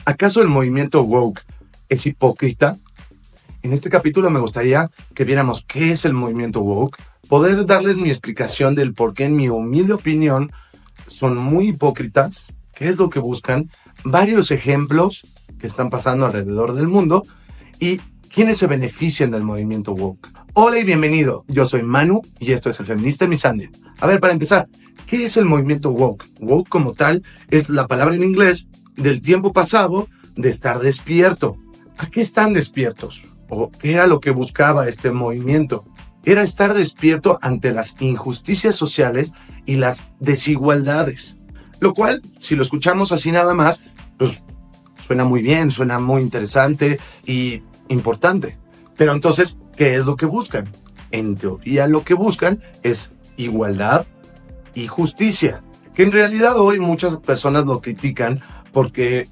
¿Acaso el movimiento woke es hipócrita? En este capítulo me gustaría que viéramos qué es el movimiento woke, poder darles mi explicación del por qué, en mi humilde opinión, son muy hipócritas, qué es lo que buscan, varios ejemplos que están pasando alrededor del mundo y quiénes se benefician del movimiento woke. Hola y bienvenido, yo soy Manu y esto es El Feminista en mi Sándwich. A ver, para empezar, ¿qué es el movimiento woke? Woke como tal es la palabra en inglés del tiempo pasado de estar despierto. ¿A qué están despiertos? ¿O qué era lo que buscaba este movimiento? Era estar despierto ante las injusticias sociales y las desigualdades. Lo cual, si lo escuchamos así nada más, pues suena muy bien, suena muy interesante y importante. Pero entonces, ¿qué es lo que buscan? En teoría lo que buscan es igualdad y justicia. Que en realidad hoy muchas personas lo critican porque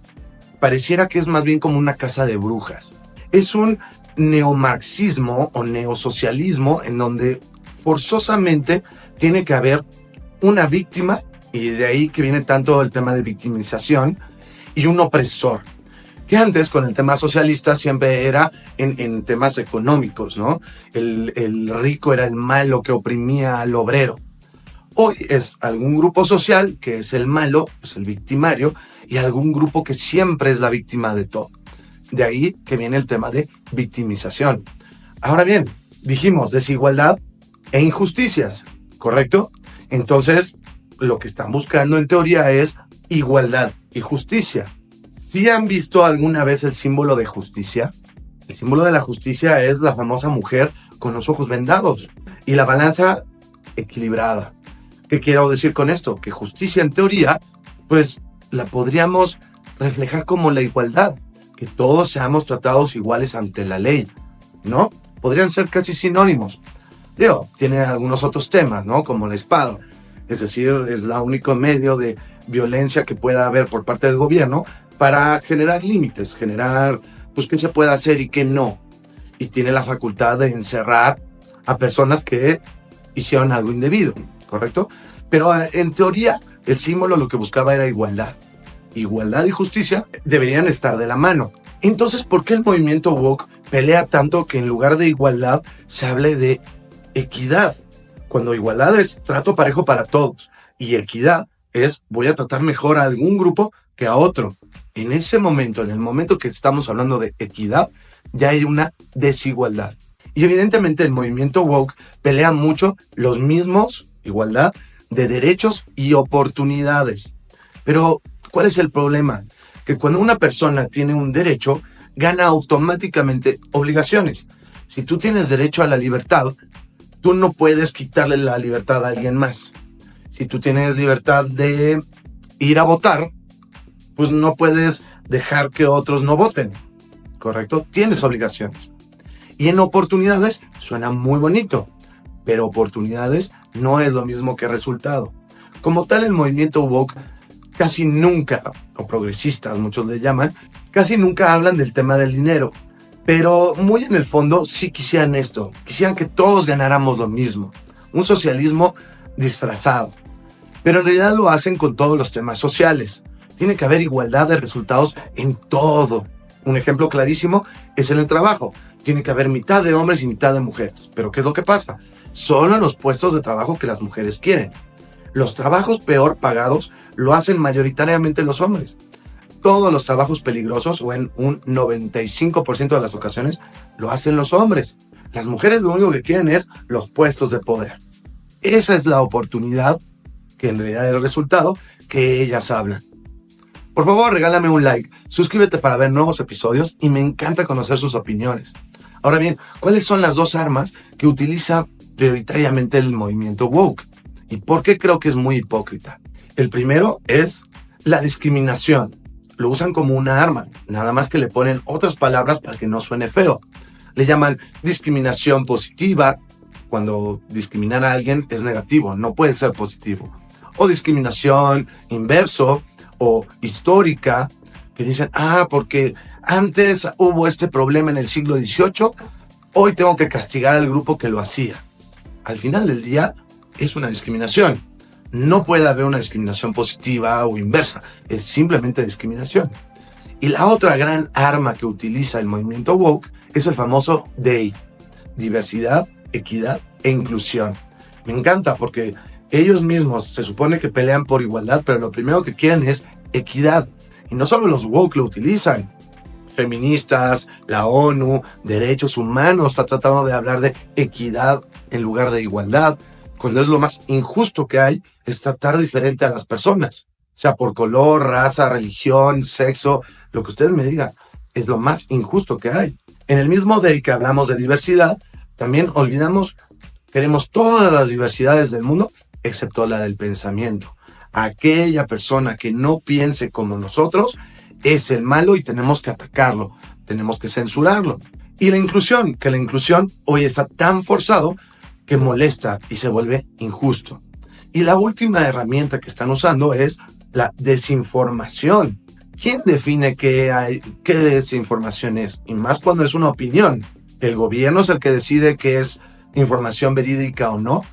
pareciera que es más bien como una casa de brujas. Es un neomarxismo o neosocialismo en donde forzosamente tiene que haber una víctima, y de ahí que viene tanto el tema de victimización, y un opresor. Que antes con el tema socialista siempre era en temas económicos, ¿no? El rico era el malo que oprimía al obrero. Hoy es algún grupo social que es el malo, es el victimario, y algún grupo que siempre es la víctima de todo. De ahí que viene el tema de victimización. Ahora bien, dijimos desigualdad e injusticias, ¿correcto? Entonces, lo que están buscando en teoría es igualdad y justicia. ¿Sí han visto alguna vez el símbolo de justicia? El símbolo de la justicia es la famosa mujer con los ojos vendados y la balanza equilibrada. ¿Qué quiero decir con esto? Que justicia en teoría, pues la podríamos reflejar como la igualdad, que todos seamos tratados iguales ante la ley, ¿no? Podrían ser casi sinónimos. Digo, tiene algunos otros temas, ¿no? Como la espada, es decir, es el único medio de violencia que pueda haber por parte del gobierno para generar límites, generar, pues, qué se puede hacer y qué no. Y tiene la facultad de encerrar a personas que hicieron algo indebido, ¿correcto? Pero en teoría, el símbolo lo que buscaba era igualdad. Igualdad y justicia deberían estar de la mano. Entonces, ¿por qué el movimiento woke pelea tanto que en lugar de igualdad se hable de equidad? Cuando igualdad es trato parejo para todos y equidad es voy a tratar mejor a algún grupo que a otro. En ese momento, en el momento que estamos hablando de equidad, ya hay una desigualdad. Y evidentemente el movimiento woke pelea mucho los mismos, igualdad, de derechos y oportunidades. Pero, ¿cuál es el problema? Que cuando una persona tiene un derecho, gana automáticamente obligaciones. Si tú tienes derecho a la libertad, tú no puedes quitarle la libertad a alguien más. Si tú tienes libertad de ir a votar, pues no puedes dejar que otros no voten, ¿correcto? Tienes obligaciones. Y en oportunidades suena muy bonito, pero oportunidades no es lo mismo que resultado. Como tal, el movimiento woke casi nunca, o progresistas muchos le llaman, casi nunca hablan del tema del dinero. Pero muy en el fondo sí quisieran esto, quisieran que todos ganáramos lo mismo, un socialismo disfrazado. Pero en realidad lo hacen con todos los temas sociales. Tiene que haber igualdad de resultados en todo. Un ejemplo clarísimo es en el trabajo. Tiene que haber mitad de hombres y mitad de mujeres. Pero ¿qué es lo que pasa? Solo en los puestos de trabajo que las mujeres quieren. Los trabajos peor pagados lo hacen mayoritariamente los hombres. Todos los trabajos peligrosos, o en un 95% de las ocasiones, lo hacen los hombres. Las mujeres lo único que quieren es los puestos de poder. Esa es la oportunidad, que en realidad es el resultado, que ellas hablan. Por favor, regálame un like, suscríbete para ver nuevos episodios y me encanta conocer sus opiniones. Ahora bien, ¿cuáles son las dos armas que utiliza prioritariamente el movimiento woke? ¿Y por qué creo que es muy hipócrita? El primero es la discriminación. Lo usan como una arma, nada más que le ponen otras palabras para que no suene feo. Le llaman discriminación positiva, cuando discriminar a alguien es negativo, no puede ser positivo. O discriminación inverso o histórica, que dicen, porque antes hubo este problema en el siglo XVIII, hoy tengo que castigar al grupo que lo hacía. Al final del día es una discriminación. No puede haber una discriminación positiva o inversa, es simplemente discriminación. Y la otra gran arma que utiliza el movimiento woke es el famoso DEI, diversidad, equidad e inclusión. Me encanta porque ellos mismos se supone que pelean por igualdad, pero lo primero que quieren es equidad. Y no solo los woke lo utilizan. Feministas, la ONU, derechos humanos, está tratando de hablar de equidad en lugar de igualdad, cuando es lo más injusto que hay, es tratar diferente a las personas, sea por color, raza, religión, sexo, lo que ustedes me digan, es lo más injusto que hay. En el mismo day que hablamos de diversidad, también queremos todas las diversidades del mundo, excepto la del pensamiento. Aquella persona que no piense como nosotros es el malo y tenemos que atacarlo, tenemos que censurarlo. Y la inclusión, que la inclusión hoy está tan forzado que molesta y se vuelve injusto. Y la última herramienta que están usando es la desinformación. ¿Quién define qué desinformación es? Y más cuando es una opinión. ¿El gobierno es el que decide qué es información verídica o no?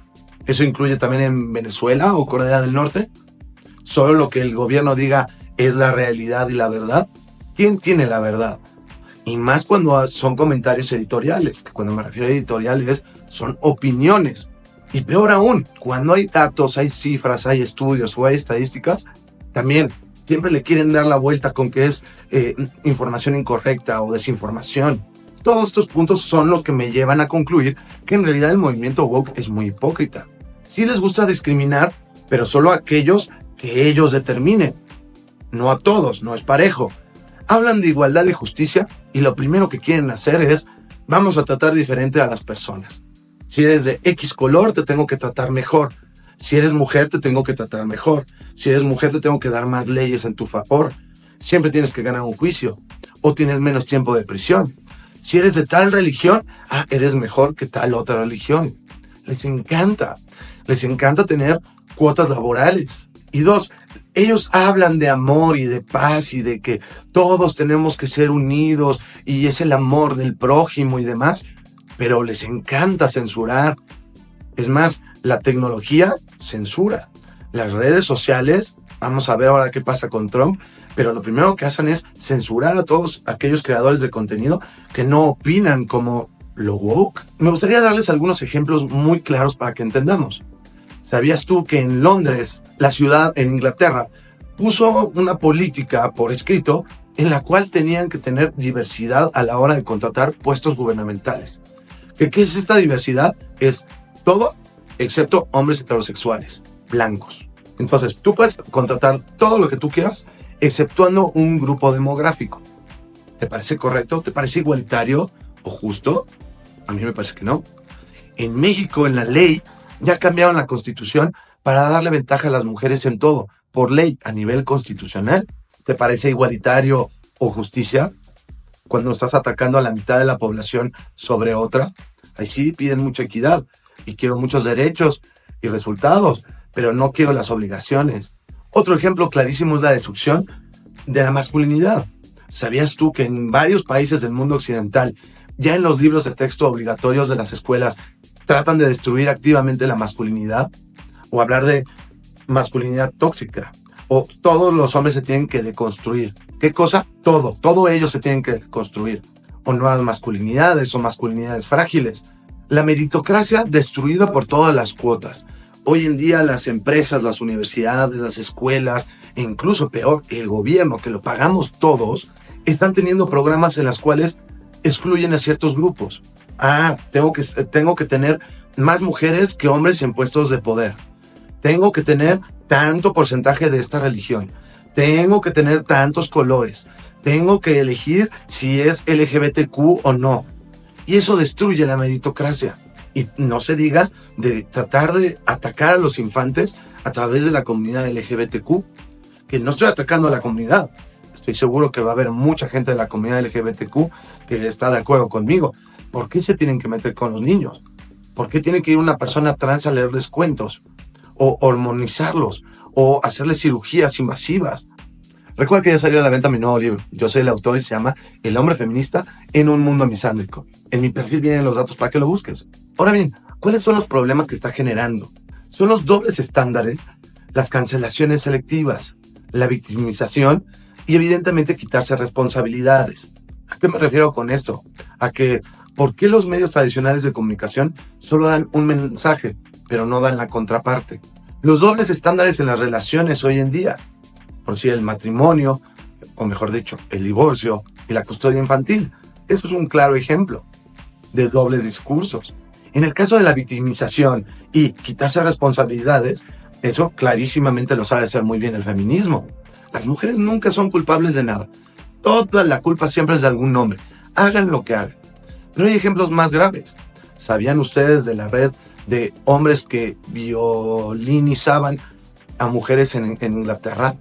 ¿Eso incluye también en Venezuela o Corea del Norte? ¿Solo lo que el gobierno diga es la realidad y la verdad? ¿Quién tiene la verdad? Y más cuando son comentarios editoriales, que cuando me refiero a editoriales son opiniones. Y peor aún, cuando hay datos, hay cifras, hay estudios o hay estadísticas, también siempre le quieren dar la vuelta con que es información incorrecta o desinformación. Todos estos puntos son los que me llevan a concluir que en realidad el movimiento woke es muy hipócrita. Sí les gusta discriminar, pero solo a aquellos que ellos determinen. No a todos, no es parejo. Hablan de igualdad y justicia y lo primero que quieren hacer es vamos a tratar diferente a las personas. Si eres de X color, te tengo que tratar mejor. Si eres mujer, te tengo que tratar mejor. Si eres mujer, te tengo que dar más leyes en tu favor. Siempre tienes que ganar un juicio o tienes menos tiempo de prisión. Si eres de tal religión, eres mejor que tal otra religión. Les encanta tener cuotas laborales. Y dos, ellos hablan de amor y de paz y de que todos tenemos que ser unidos y es el amor del prójimo y demás, pero les encanta censurar. Es más, la tecnología censura. Las redes sociales, vamos a ver ahora qué pasa con Trump, pero lo primero que hacen es censurar a todos aquellos creadores de contenido que no opinan como lo woke. Me gustaría darles algunos ejemplos muy claros para que entendamos. ¿Sabías tú que en Londres, la ciudad en Inglaterra, puso una política por escrito en la cual tenían que tener diversidad a la hora de contratar puestos gubernamentales? ¿Qué es esta diversidad? Es todo excepto hombres heterosexuales, blancos. Entonces, tú puedes contratar todo lo que tú quieras, exceptuando un grupo demográfico. ¿Te parece correcto? ¿Te parece igualitario o justo? A mí me parece que no. En México, en la ley, ya cambiaron la Constitución para darle ventaja a las mujeres en todo, por ley, a nivel constitucional. ¿Te parece igualitario o justicia? Cuando estás atacando a la mitad de la población sobre otra, ahí sí piden mucha equidad y quiero muchos derechos y resultados, pero no quiero las obligaciones. Otro ejemplo clarísimo es la destrucción de la masculinidad. ¿Sabías tú que en varios países del mundo occidental, ya en los libros de texto obligatorios de las escuelas, tratan de destruir activamente la masculinidad? O hablar de masculinidad tóxica. O todos los hombres se tienen que deconstruir. ¿Qué cosa? Todo ellos se tienen que deconstruir. O nuevas masculinidades o masculinidades frágiles. La meritocracia destruida por todas las cuotas. Hoy en día las empresas, las universidades, las escuelas, e incluso peor, el gobierno, que lo pagamos todos, están teniendo programas en los cuales excluyen a ciertos grupos. Tengo que tener más mujeres que hombres en puestos de poder. Tengo que tener tanto porcentaje de esta religión. Tengo que tener tantos colores. Tengo que elegir si es LGBTQ o no. Y eso destruye la meritocracia. Y no se diga de tratar de atacar a los infantes a través de la comunidad LGBTQ. Que no estoy atacando a la comunidad. Estoy seguro que va a haber mucha gente de la comunidad LGBTQ que está de acuerdo conmigo. ¿Por qué se tienen que meter con los niños? ¿Por qué tiene que ir una persona trans a leerles cuentos? O hormonizarlos, o hacerles cirugías invasivas. Recuerda que ya salió a la venta mi nuevo libro. Yo soy el autor y se llama El hombre feminista en un mundo misándrico. En mi perfil vienen los datos para que lo busques. Ahora bien, ¿cuáles son los problemas que está generando? Son los dobles estándares, las cancelaciones selectivas, la victimización y evidentemente quitarse responsabilidades. ¿A qué me refiero con esto? A que, ¿por qué los medios tradicionales de comunicación solo dan un mensaje, pero no dan la contraparte? Los dobles estándares en las relaciones hoy en día, por si el matrimonio, o mejor dicho, el divorcio y la custodia infantil, eso es un claro ejemplo de dobles discursos. En el caso de la victimización y quitarse responsabilidades, eso clarísimamente lo sabe hacer muy bien el feminismo. Las mujeres nunca son culpables de nada. Toda la culpa siempre es de algún hombre. Hagan lo que hagan. Pero hay ejemplos más graves. ¿Sabían ustedes de la red de hombres que violinizaban a mujeres en Inglaterra?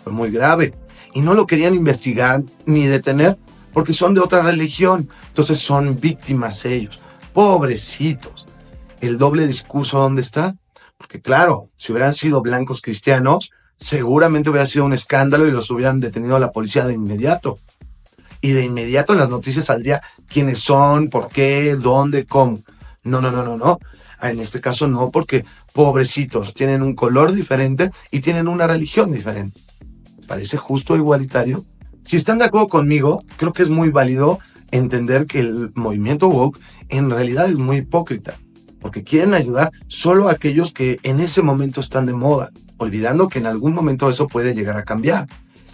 Fue muy grave. Y no lo querían investigar ni detener porque son de otra religión. Entonces son víctimas ellos. Pobrecitos. ¿El doble discurso dónde está? Porque claro, si hubieran sido blancos cristianos, seguramente hubiera sido un escándalo y los hubieran detenido a la policía de inmediato. Y de inmediato en las noticias saldría quiénes son, por qué, dónde, cómo. No. En este caso no, porque pobrecitos, tienen un color diferente y tienen una religión diferente. ¿Parece justo o igualitario? Si están de acuerdo conmigo, creo que es muy válido entender que el movimiento woke en realidad es muy hipócrita, porque quieren ayudar solo a aquellos que en ese momento están de moda, olvidando que en algún momento eso puede llegar a cambiar.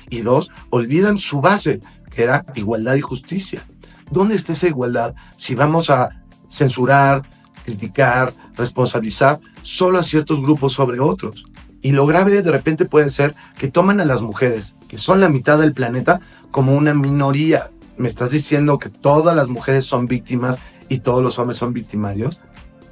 Y dos, olvidan su base, que era igualdad y justicia. ¿Dónde está esa igualdad si vamos a censurar, criticar, responsabilizar solo a ciertos grupos sobre otros? Y lo grave de repente puede ser que toman a las mujeres, que son la mitad del planeta, como una minoría. ¿Me estás diciendo que todas las mujeres son víctimas y todos los hombres son victimarios?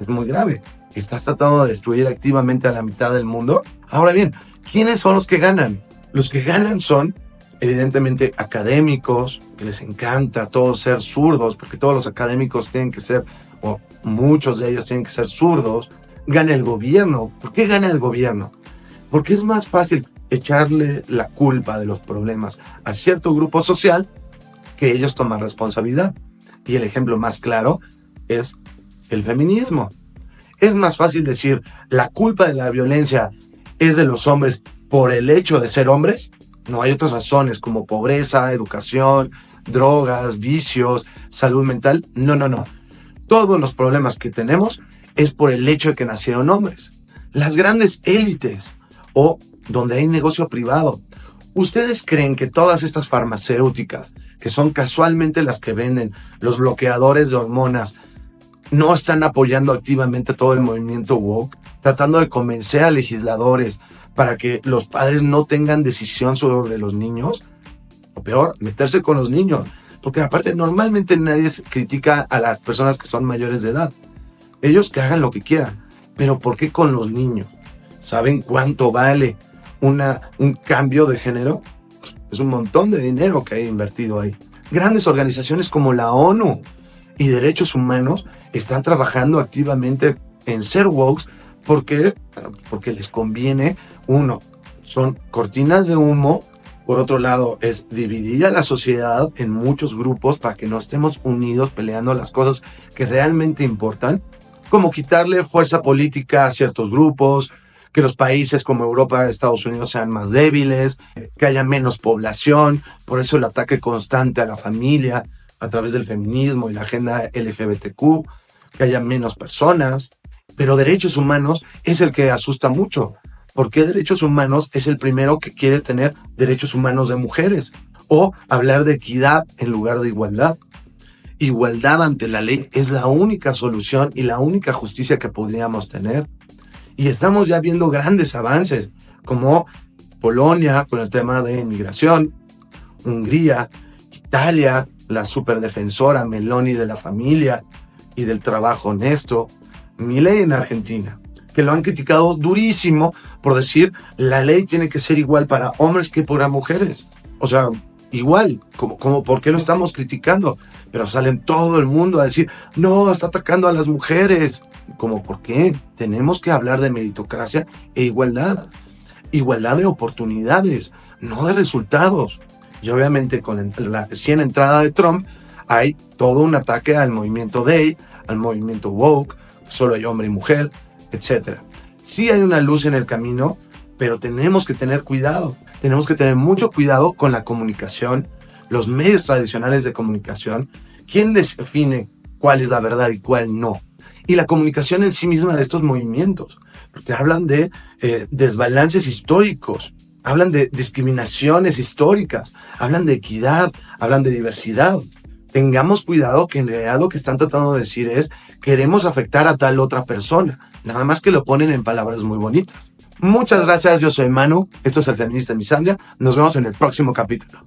Es muy grave. ¿Estás tratando de destruir activamente a la mitad del mundo? Ahora bien, ¿quiénes son los que ganan? Los que ganan son, evidentemente, académicos, que les encanta todos ser zurdos, porque todos los académicos tienen que ser, o muchos de ellos tienen que ser zurdos. Gana el gobierno. ¿Por qué gana el gobierno? Porque es más fácil echarle la culpa de los problemas a cierto grupo social que ellos toman responsabilidad. Y el ejemplo más claro es el feminismo. Es más fácil decir la culpa de la violencia es de los hombres por el hecho de ser hombres. No hay otras razones como pobreza, educación, drogas, vicios, salud mental. No. Todos los problemas que tenemos es por el hecho de que nacieron hombres. Las grandes élites o donde hay negocio privado. ¿Ustedes creen que todas estas farmacéuticas, que son casualmente las que venden los bloqueadores de hormonas, no están apoyando activamente todo el movimiento woke, tratando de convencer a legisladores para que los padres no tengan decisión sobre los niños? O peor, meterse con los niños. Porque aparte, normalmente nadie critica a las personas que son mayores de edad. Ellos que hagan lo que quieran. Pero ¿por qué con los niños? ¿Saben cuánto vale un cambio de género? Es un montón de dinero que hay invertido ahí. Grandes organizaciones como la ONU y Derechos Humanos están trabajando activamente en ser woke porque les conviene. Uno, son cortinas de humo. Por otro lado, es dividir a la sociedad en muchos grupos para que no estemos unidos peleando las cosas que realmente importan, como quitarle fuerza política a ciertos grupos, que los países como Europa, Estados Unidos sean más débiles, que haya menos población. Por eso el ataque constante a la familia a través del feminismo y la agenda LGBTQ, que haya menos personas. Pero derechos humanos es el que asusta mucho. ¿Por qué derechos humanos es el primero que quiere tener derechos humanos de mujeres? O hablar de equidad en lugar de igualdad. Igualdad ante la ley es la única solución y la única justicia que podríamos tener. Y estamos ya viendo grandes avances, como Polonia con el tema de inmigración, Hungría, Italia, la superdefensora Meloni de la familia y del trabajo honesto, Milei en Argentina, que lo han criticado durísimo por decir la ley tiene que ser igual para hombres que para mujeres. O sea, igual, como ¿por qué lo estamos criticando? Pero salen todo el mundo a decir, no, está atacando a las mujeres. ¿Cómo por qué? Tenemos que hablar de meritocracia e igualdad. Igualdad de oportunidades, no de resultados. Y obviamente con la recién entrada de Trump hay todo un ataque al movimiento gay, al movimiento woke, solo hay hombre y mujer, etc. Sí hay una luz en el camino, pero tenemos que tener cuidado. tenemos que tener mucho cuidado con la comunicación, los medios tradicionales de comunicación, quién define cuál es la verdad y cuál no. Y la comunicación en sí misma de estos movimientos, porque hablan de desbalances históricos, hablan de discriminaciones históricas, hablan de equidad, hablan de diversidad. Tengamos cuidado que en realidad lo que están tratando de decir es queremos afectar a tal otra persona, nada más que lo ponen en palabras muy bonitas. Muchas gracias, yo soy Manu, esto es El Feminista en Misandria, nos vemos en el próximo capítulo.